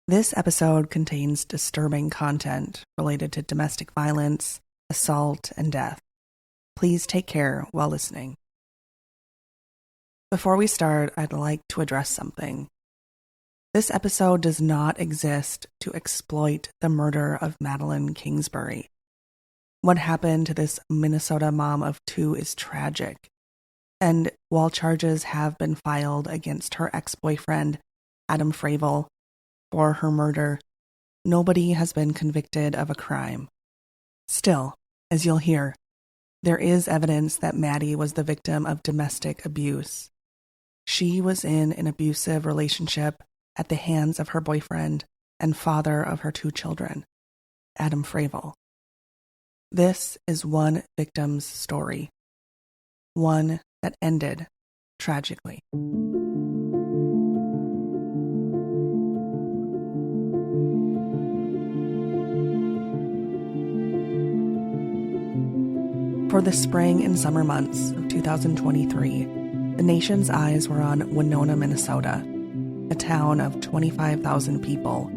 This episode contains disturbing content related to domestic violence, assault, and death. Please take care while listening. Before we start, I'd like to address something. This episode does not exist to exploit the murder of Madeline Kingsbury. What happened to this Minnesota mom of two is tragic, and while charges have been filed against her ex-boyfriend, Adam Fravel, for her murder, nobody has been convicted of a crime. Still, as you'll hear, there is evidence that Maddie was the victim of domestic abuse. She was in an abusive relationship at the hands of her boyfriend and father of her two children, Adam Fravel. This is one victim's story, one that ended tragically. For the spring and summer months of 2023, the nation's eyes were on Winona, Minnesota, a town of 25,000 people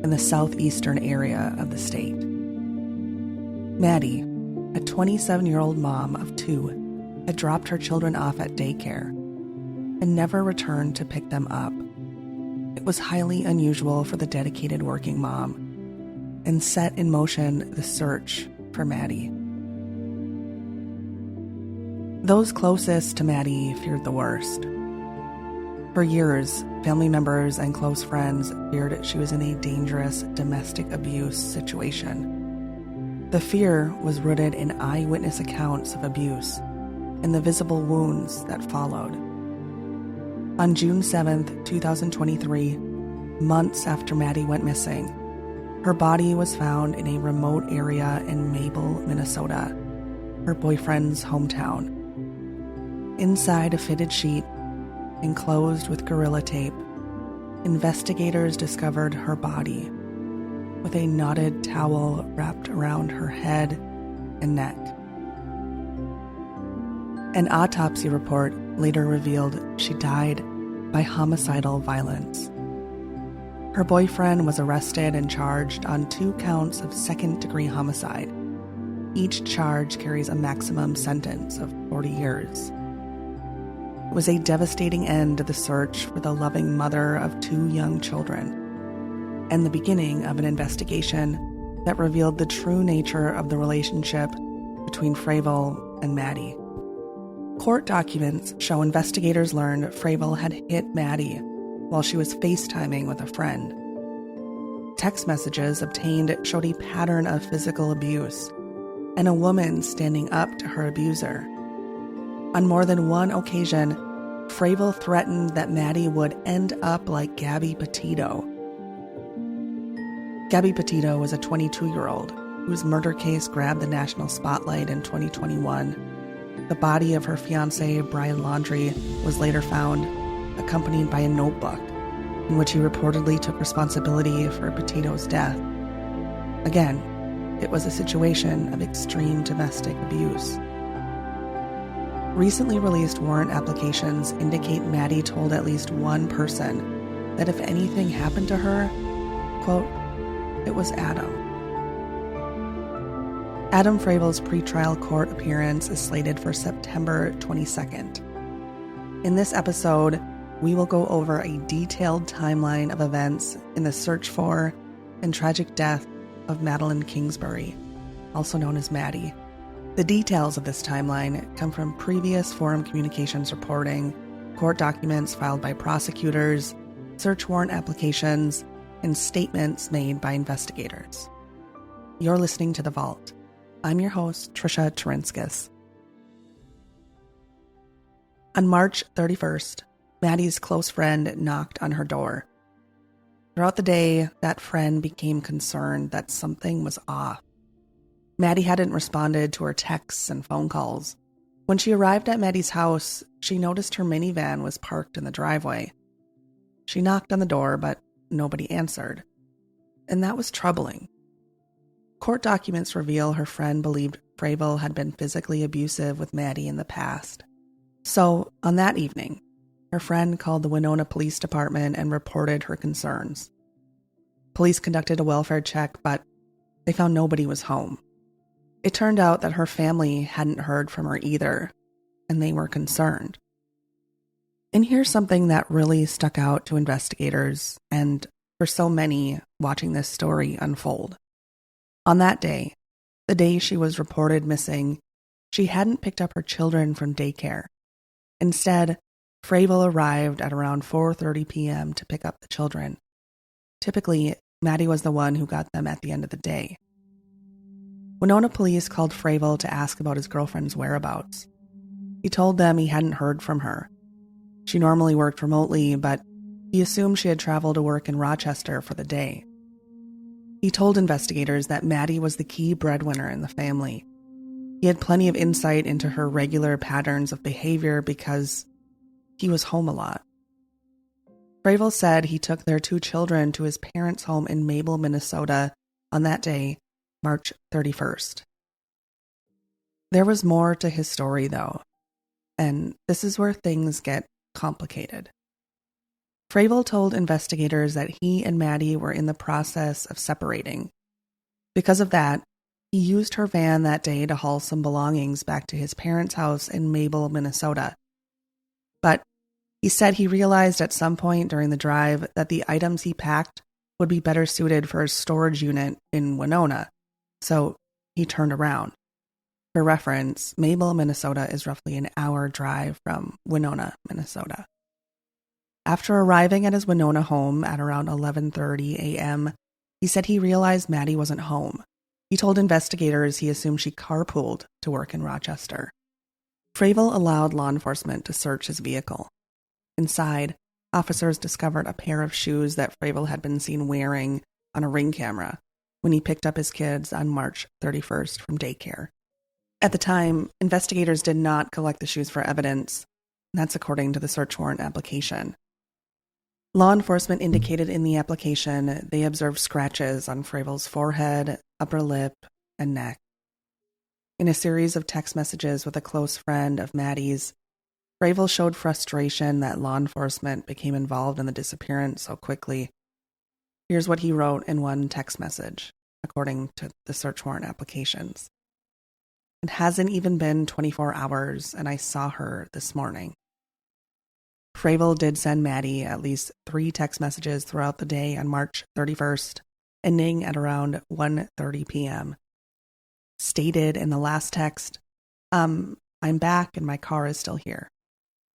in the southeastern area of the state. Maddie, a 27-year-old mom of two, had dropped her children off at daycare and never returned to pick them up. It was highly unusual for the dedicated working mom and set in motion the search for Maddie. Those closest to Maddie feared the worst. For years, family members and close friends feared she was in a dangerous domestic abuse situation. The fear was rooted in eyewitness accounts of abuse and the visible wounds that followed. On June 7, 2023, months after Maddie went missing, her body was found in a remote area in Mabel, Minnesota, her boyfriend's hometown. Inside a fitted sheet, enclosed with gorilla tape, investigators discovered her body with a knotted towel wrapped around her head and neck. An autopsy report later revealed she died by homicidal violence. Her boyfriend was arrested and charged on 2 counts of second-degree homicide. Each charge carries a maximum sentence of 40 years. It was a devastating end to the search for the loving mother of 2 young children, and the beginning of an investigation that revealed the true nature of the relationship between Fravel and Maddie. Court documents show investigators learned Fravel had hit Maddie while she was FaceTiming with a friend. Text messages obtained showed a pattern of physical abuse and a woman standing up to her abuser. On more than one occasion, Fravel threatened that Maddie would end up like Gabby Petito. Gabby Petito was a 22-year-old whose murder case grabbed the national spotlight in 2021. The body of her fiancé, Brian Laundrie, was later found, accompanied by a notebook in which he reportedly took responsibility for Petito's death. Again, it was a situation of extreme domestic abuse. Recently released warrant applications indicate Maddie told at least one person that if anything happened to her, quote, it was Adam. Adam Fravel's pretrial court appearance is slated for September 22nd. In this episode, we will go over a detailed timeline of events in the search for and tragic death of Madeline Kingsbury, also known as Maddie. The details of this timeline come from previous forum communications reporting, court documents filed by prosecutors, search warrant applications, and statements made by investigators. You're listening to The Vault. I'm your host, Trisha Taurinskas. On March 31st, Maddie's close friend knocked on her door. Throughout the day, that friend became concerned that something was off. Maddie hadn't responded to her texts and phone calls. When she arrived at Maddie's house, she noticed her minivan was parked in the driveway. She knocked on the door, but nobody answered. And that was troubling. Court documents reveal her friend believed Fravel had been physically abusive with Maddie in the past. So, on that evening, her friend called the Winona Police Department and reported her concerns. Police conducted a welfare check, but they found nobody was home. It turned out that her family hadn't heard from her either, and they were concerned. And here's something that really stuck out to investigators and for so many watching this story unfold. On that day, the day she was reported missing, she hadn't picked up her children from daycare. Instead, Fravel arrived at around 4:30 p.m. to pick up the children. Typically, Maddie was the one who got them at the end of the day. Winona police called Fravel to ask about his girlfriend's whereabouts. He told them he hadn't heard from her. She normally worked remotely, but he assumed she had traveled to work in Rochester for the day. He told investigators that Maddie was the key breadwinner in the family. He had plenty of insight into her regular patterns of behavior because he was home a lot. Fravel said he took their 2 children to his parents' home in Mabel, Minnesota on that day, March 31st. There was more to his story, though, and this is where things get complicated. Fravel told investigators that he and Maddie were in the process of separating. Because of that, he used her van that day to haul some belongings back to his parents' house in Mabel, Minnesota. But he said he realized at some point during the drive that the items he packed would be better suited for a storage unit in Winona, so he turned around. For reference, Mabel, Minnesota is roughly an hour drive from Winona, Minnesota. After arriving at his Winona home at around 11:30 a.m., he said he realized Maddie wasn't home. He told investigators he assumed she carpooled to work in Rochester. Fravel allowed law enforcement to search his vehicle. Inside, officers discovered a pair of shoes that Fravel had been seen wearing on a Ring camera when he picked up his kids on March 31st from daycare. At the time, investigators did not collect the shoes for evidence. That's according to the search warrant application. Law enforcement indicated in the application they observed scratches on Fravel's forehead, upper lip, and neck. In a series of text messages with a close friend of Maddie's, Fravel showed frustration that law enforcement became involved in the disappearance so quickly. Here's what he wrote in one text message, according to the search warrant applications. It hasn't even been 24 hours, and I saw her this morning. Fravel did send Maddie at least 3 text messages throughout the day on March 31st, ending at around 1:30 p.m. Stated in the last text, I'm back and my car is still here.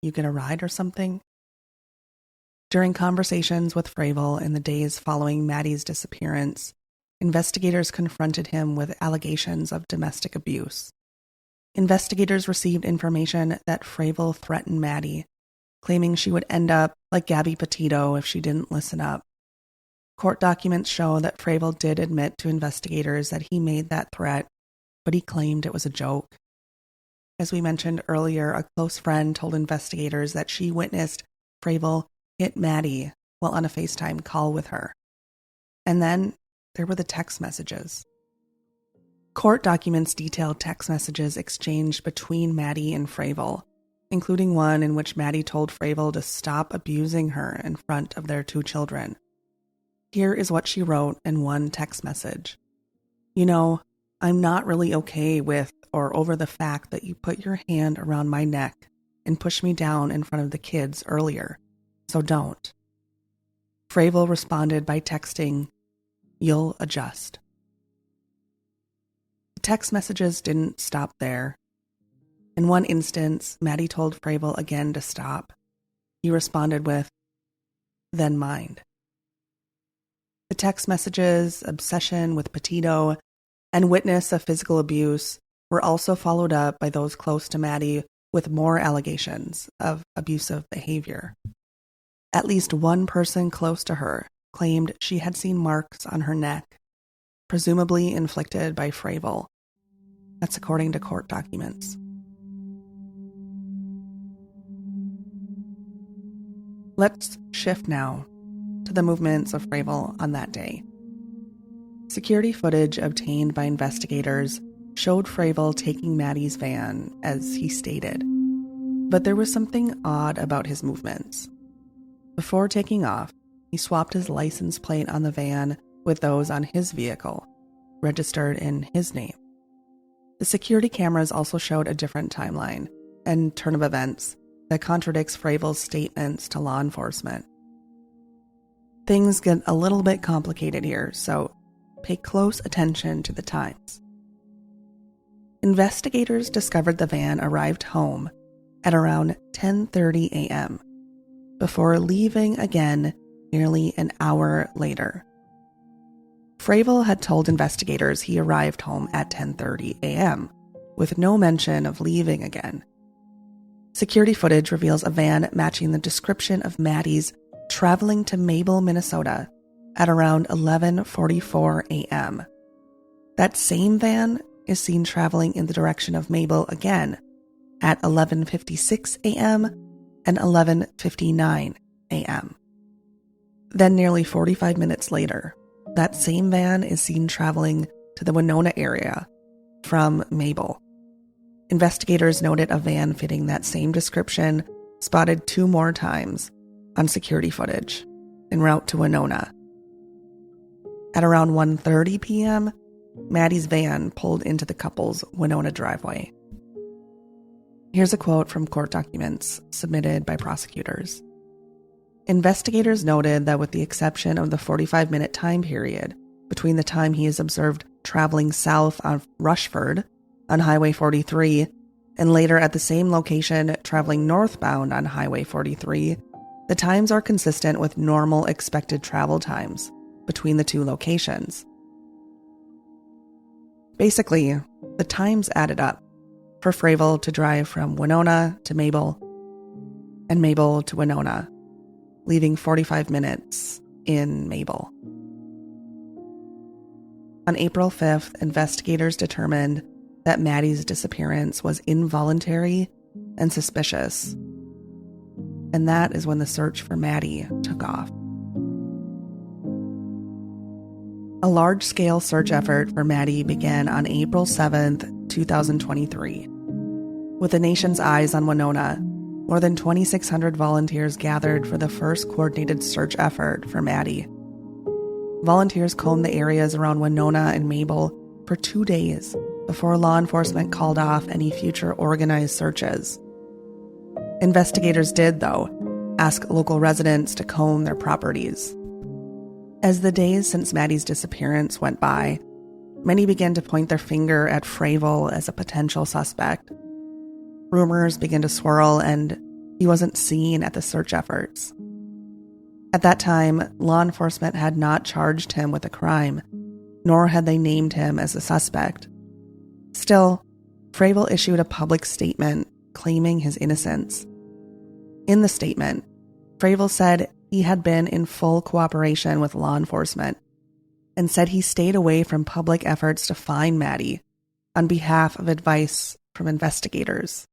You get a ride or something? During conversations with Fravel in the days following Maddie's disappearance, investigators confronted him with allegations of domestic abuse. Investigators received information that Fravel threatened Maddie, claiming she would end up like Gabby Petito if she didn't listen up. Court documents show that Fravel did admit to investigators that he made that threat, but he claimed it was a joke. As we mentioned earlier, a close friend told investigators that she witnessed Fravel hit Maddie while on a FaceTime call with her. And then there were the text messages. Court documents detail text messages exchanged between Maddie and Fravel, including one in which Maddie told Fravel to stop abusing her in front of their 2 children. Here is what she wrote in one text message. You know, I'm not really okay with or over the fact that you put your hand around my neck and pushed me down in front of the kids earlier, so don't. Fravel responded by texting, "You'll adjust." The text messages didn't stop there. In one instance, Maddie told Fravel again to stop. He responded with, "Then mind." The text messages, obsession with Petito, and witness of physical abuse were also followed up by those close to Maddie with more allegations of abusive behavior. At least one person close to her claimed she had seen marks on her neck, presumably inflicted by Fravel. That's according to court documents. Let's shift now to the movements of Fravel on that day. Security footage obtained by investigators showed Fravel taking Maddie's van, as he stated. But there was something odd about his movements. Before taking off, he swapped his license plate on the van with those on his vehicle, registered in his name. The security cameras also showed a different timeline and turn of events that contradicts Fravel's statements to law enforcement. Things get a little bit complicated here, so pay close attention to the times. Investigators discovered the van arrived home at around 10:30 a.m. before leaving again nearly an hour later. Fravel had told investigators he arrived home at 10:30 a.m., with no mention of leaving again. Security footage reveals a van matching the description of Maddie's traveling to Mabel, Minnesota at around 11:44 a.m. That same van is seen traveling in the direction of Mabel again at 11:56 a.m. and 11:59 a.m. Then nearly 45 minutes later, that same van is seen traveling to the Winona area from Mabel. Investigators noted a van fitting that same description spotted 2 more times on security footage en route to Winona. At around 1:30 p.m., Maddie's van pulled into the couple's Winona driveway. Here's a quote from court documents submitted by prosecutors. Investigators noted that with the exception of the 45-minute time period between the time he is observed traveling south on Rushford on Highway 43 and later at the same location traveling northbound on Highway 43, the times are consistent with normal expected travel times between the 2 locations. Basically, the times added up for Fravel to drive from Winona to Mabel and Mabel to Winona, leaving 45 minutes in Mabel. On April 5th, investigators determined that Maddie's disappearance was involuntary and suspicious. And that is when the search for Maddie took off. A large-scale search effort for Maddie began on April 7th, 2023. With the nation's eyes on Winona, more than 2,600 volunteers gathered for the first coordinated search effort for Maddie. Volunteers combed the areas around Winona and Mabel for 2 days before law enforcement called off any future organized searches. Investigators did, though, ask local residents to comb their properties. As the days since Maddie's disappearance went by, many began to point their finger at Fravel as a potential suspect. Rumors began to swirl, and he wasn't seen at the search efforts. At that time, law enforcement had not charged him with a crime, nor had they named him as a suspect. Still, Fravel issued a public statement claiming his innocence. In the statement, Fravel said he had been in full cooperation with law enforcement and said he stayed away from public efforts to find Maddie on behalf of advice from investigators.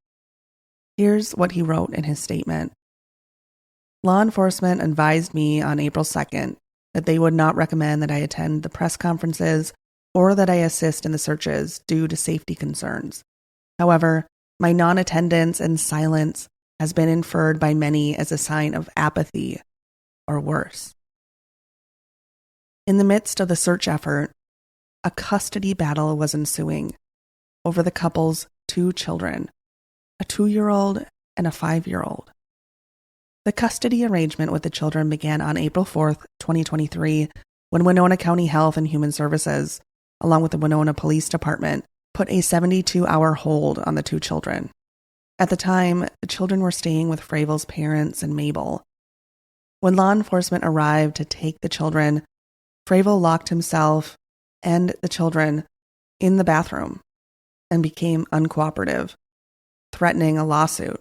Here's what he wrote in his statement. Law enforcement advised me on April 2nd that they would not recommend that I attend the press conferences or that I assist in the searches due to safety concerns. However, my non-attendance and silence has been inferred by many as a sign of apathy or worse. In the midst of the search effort, a custody battle was ensuing over the couple's 2 children, a 2-year-old and a 5-year-old. The custody arrangement with the children began on April 4th, 2023, when Winona County Health and Human Services, along with the Winona Police Department, put a 72-hour hold on the 2 children. At the time, the children were staying with Fravel's parents in Mabel. When law enforcement arrived to take the children, Fravel locked himself and the children in the bathroom and became uncooperative, threatening a lawsuit.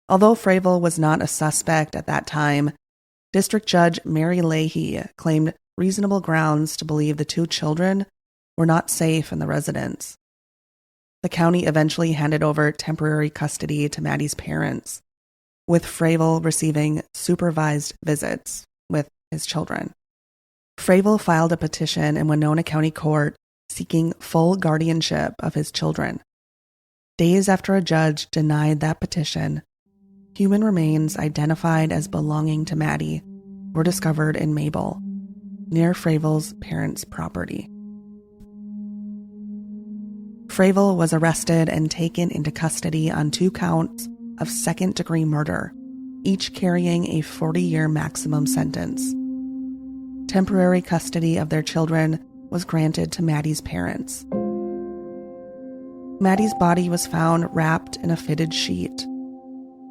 Although Fravel was not a suspect at that time, District Judge Mary Leahy claimed reasonable grounds to believe the 2 children were not safe in the residence. The county eventually handed over temporary custody to Maddie's parents, with Fravel receiving supervised visits with his children. Fravel filed a petition in Winona County Court seeking full guardianship of his children. Days after a judge denied that petition, human remains identified as belonging to Maddie were discovered in Mabel. near Fravel's parents' property. Fravel was arrested and taken into custody on 2 counts of second-degree murder, each carrying a 40-year maximum sentence. Temporary custody of their children was granted to Maddie's parents. Maddie's body was found wrapped in a fitted sheet.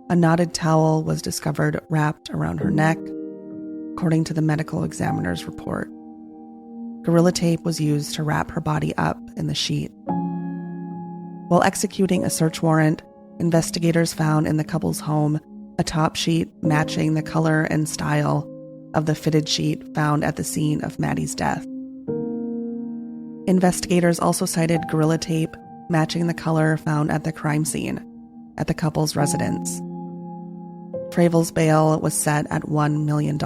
A knotted towel was discovered wrapped around her neck, according to the medical examiner's report. Gorilla tape was used to wrap her body up in the sheet. While executing a search warrant, investigators found in the couple's home a top sheet matching the color and style of the fitted sheet found at the scene of Maddie's death. Investigators also cited gorilla tape matching the color found at the crime scene at the couple's residence. Fravel's bail was set at $1 million.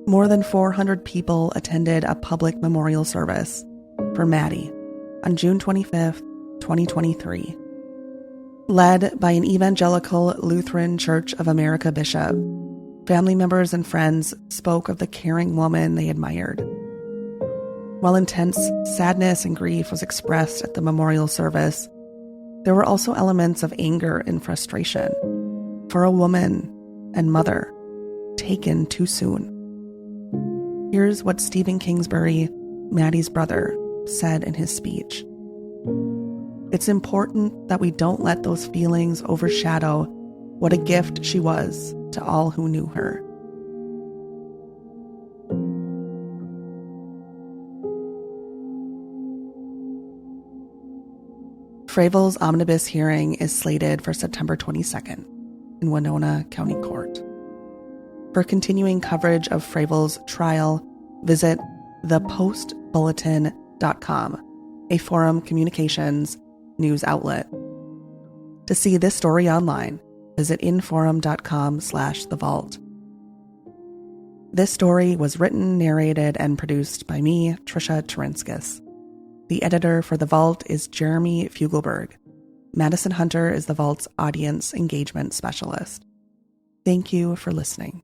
More than 400 people attended a public memorial service for Maddie on June 25, 2023. Led by an evangelical Lutheran Church of America bishop, family members and friends spoke of the caring woman they admired. While intense sadness and grief was expressed at the memorial service, there were also elements of anger and frustration for a woman and mother taken too soon. Here's what Stephen Kingsbury, Maddie's brother, said in his speech. "It's important that we don't let those feelings overshadow what a gift she was to all who knew her." Fravel's omnibus hearing is slated for September 22nd in Winona County Court. For continuing coverage of Fravel's trial, visit thepostbulletin.com, a Forum Communications news outlet. To see this story online, visit inforum.com/thevault. This story was written, narrated, and produced by me, Trisha Taurinskas. The editor for The Vault is Jeremy Fugleberg. Madison Hunter is The Vault's audience engagement specialist. Thank you for listening.